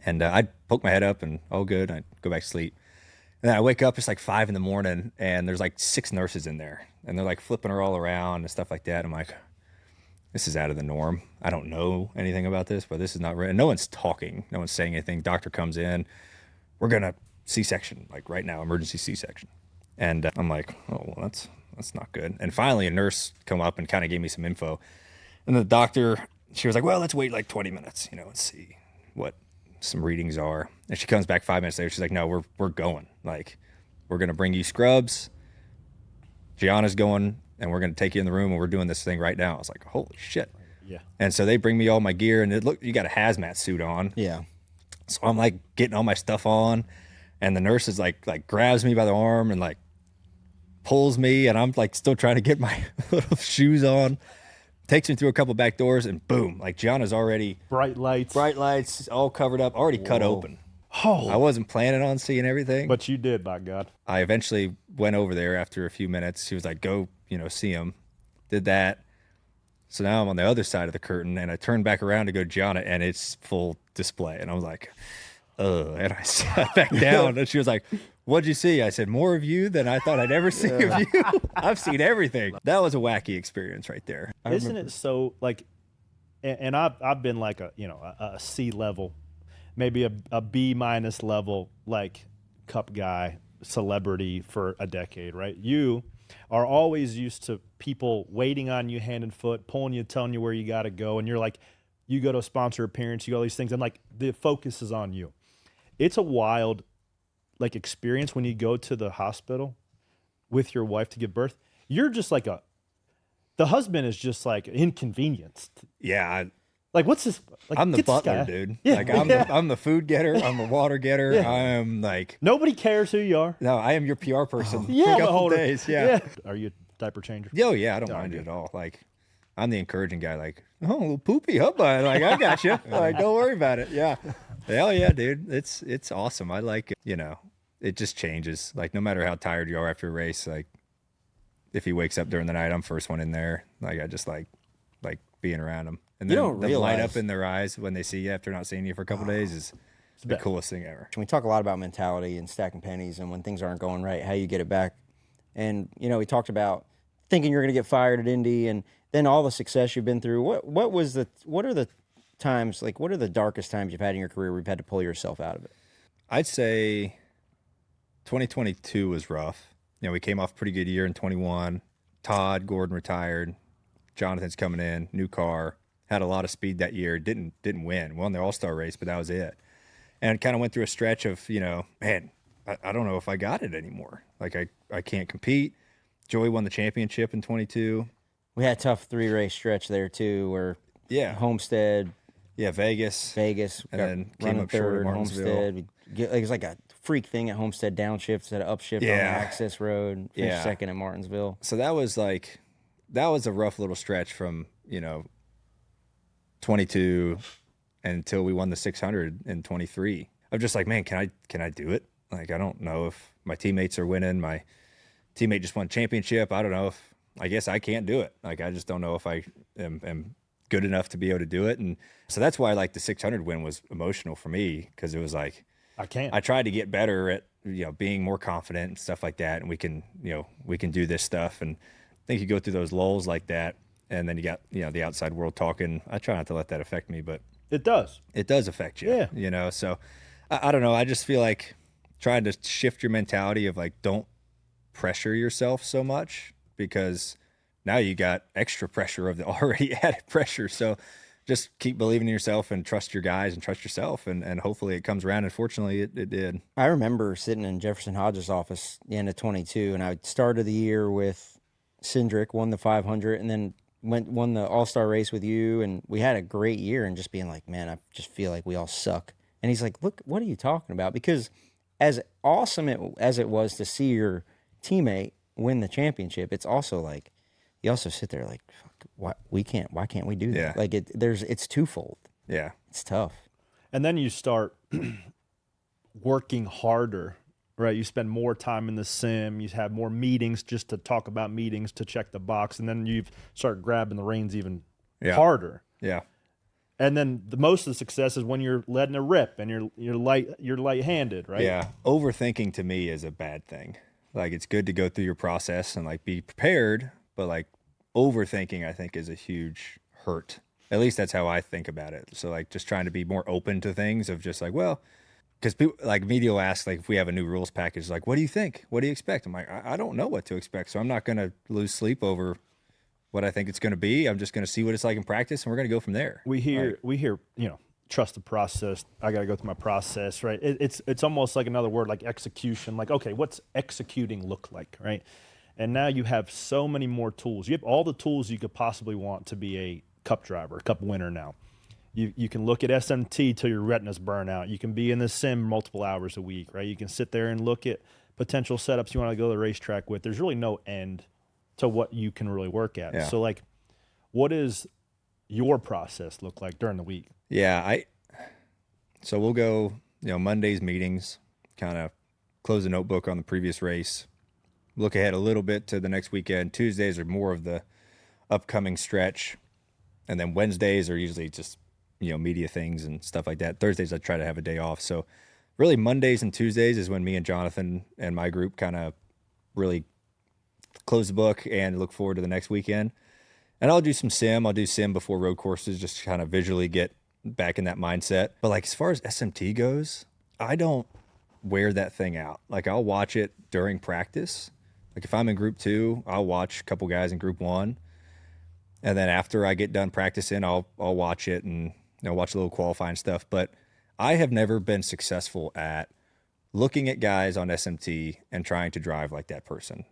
And I poke my head up and all good. I go back to sleep. And then I wake up, it's like 5 in the morning, and there's like 6 nurses in there. And they're like flipping her all around and stuff like that. I'm like, this is out of the norm. I don't know anything about this, but this is not right. And no one's talking. No one's saying anything. Doctor comes in. We're going to C-section, like right now, emergency C-section. And I'm like, oh, well, that's not good. And finally, a nurse come up and kind of gave me some info. And the doctor, she was like, well, let's wait like 20 minutes, and see what some readings are. And she comes back 5 minutes later. She's like, no, we're going. Like, we're going to bring you scrubs. Gianna's going, and we're going to take you in the room, and we're doing this thing right now. I was like, holy shit. Yeah. And so they bring me all my gear, and you got a hazmat suit on. Yeah. So I'm like getting all my stuff on, and the nurse is like grabs me by the arm and like pulls me, and I'm like still trying to get my little shoes on. Takes me through a couple back doors, and boom, like Gianna's already Bright lights, all covered up, already cut open. Oh, I wasn't planning on seeing everything, but you did, by God. I eventually went over there after a few minutes. She was like, go, see him. Did that. So now I'm on the other side of the curtain, and I turned back around to go to Gianna, and it's full display. And I was like, and I sat back down, and she was like, what'd you see? I said, more of you than I thought I'd ever see of you. I've seen everything. That was a wacky experience right there. Isn't it so, like, and I've been like a C level, maybe a B minus level, like cup guy, celebrity for a decade, right? You are always used to people waiting on you hand and foot, pulling you, telling you where you got to go. And you're like, you go to a sponsor appearance, you go all these things. And like the focus is on you. It's a wild like experience when you go to the hospital with your wife to give birth. You're just like the husband is just like inconvenienced. Yeah. Like, what's this? Like, I'm the butler, dude. Yeah. Like I'm the food getter. I'm the water getter. Yeah. I am like, nobody cares who you are. No, I am your PR person. Yeah. For a couple days. Yeah. Are you a diaper changer? Oh yeah. I don't mind it at all. Like, I'm the encouraging guy. Like, oh, little poopy hubba. Like, I got you. Like, don't worry about it. Yeah. Hell yeah, dude. It's awesome. I like it. It just changes. Like, no matter how tired you are after a race, like, if he wakes up during the night, I'm first one in there. Like, I just like being around him. And then the light up in their eyes when they see you after not seeing you for a couple days is the coolest thing ever. We talk a lot about mentality and stacking pennies and when things aren't going right, how you get it back. And, we talked about thinking you're going to get fired at Indy and then all the success you've been through. What are the times, like, what are the darkest times you've had in your career where you've had to pull yourself out of it? I'd say 2022 was rough. We came off a pretty good year in 21. Todd Gordon retired. Jonathan's coming in, new car. Had a lot of speed that year. Didn't win. Won the All-Star race, but that was it. And kind of went through a stretch of, man, I don't know if I got it anymore. Like, I can't compete. Joey won the championship in 22. We had a tough 3-race stretch there, too, where Homestead. Yeah, Vegas. And then came up short at Martinsville. Homestead. It was like a freak thing at Homestead, downshift instead of upshift on the access road. Finished second at Martinsville. So that was a rough little stretch from, 22 until we won the 600 in 23. I'm just like, man, can I do it? Like, I don't know if my teammates are winning. My teammate just won championship. I don't know if, I guess I can't do it. Like, I just don't know if I am good enough to be able to do it. And so that's why like the 600 win was emotional for me, because it was like, I tried to get better at, being more confident and stuff like that. And we can do this stuff. And I think you go through those lulls like that. And then you got, the outside world talking. I try not to let that affect me, but it does. It does affect you. Yeah. So I don't know. I just feel like trying to shift your mentality of like, don't pressure yourself so much, because now you got extra pressure of the already added pressure. So just keep believing in yourself and trust your guys and trust yourself. And hopefully it comes around. And fortunately it did. I remember sitting in Jefferson Hodges' office the end of 22, and I started the year with Cindric, won the 500, and then won the All-Star race with you, and we had a great year, and just being like, man, I just feel like we all suck. And he's like, look, what are you talking about? Because as awesome as it was to see your teammate win the championship, it's also like, you also sit there like, why can't we do that? Yeah. Like it's twofold. Yeah. It's tough. And then you start working harder, right? You spend more time in the sim. You have more meetings just to talk about meetings, to check the box. And then you start grabbing the reins even harder. Yeah. And then the most of the success is when you're letting it rip and you're light-handed, right? Yeah. Overthinking to me is a bad thing. Like it's good to go through your process and like be prepared, but like overthinking I think is a huge hurt. At least that's how I think about it. So like just trying to be more open to things of just like, well, because people like media will ask like if we have a new rules package, like, what do you think? What do you expect? I'm like, I don't know what to expect. So I'm not gonna lose sleep over what I think it's gonna be. I'm just gonna see what it's like in practice and we're gonna go from there. We hear, trust the process. I got to go through my process, right? It's almost like another word, like execution. Like, okay, what's executing look like, right? And now you have so many more tools. You have all the tools you could possibly want to be a cup driver, a cup winner now. You can look at SMT till your retinas burn out. You can be in the sim multiple hours a week, right? You can sit there and look at potential setups you want to go to the racetrack with. There's really no end to what you can really work at. Yeah. So, like, what does your process look like during the week? Yeah, so we'll go, Monday's meetings, kind of close the notebook on the previous race, look ahead a little bit to the next weekend. Tuesdays are more of the upcoming stretch, and then Wednesdays are usually just media things and stuff like that. Thursdays I try to have a day off. So really Mondays and Tuesdays is when me and Jonathan and my group kind of really close the book and look forward to the next weekend. And I'll do some sim. I'll do sim before road courses just to kind of visually get back in that mindset. But like as far as SMT goes, I don't wear that thing out. Like I'll watch it during practice. Like if I'm in group 2, I'll watch a couple guys in group 1. And then after I get done practicing, I'll watch it and watch a little qualifying stuff. But I have never been successful at looking at guys on SMT and trying to drive like that person.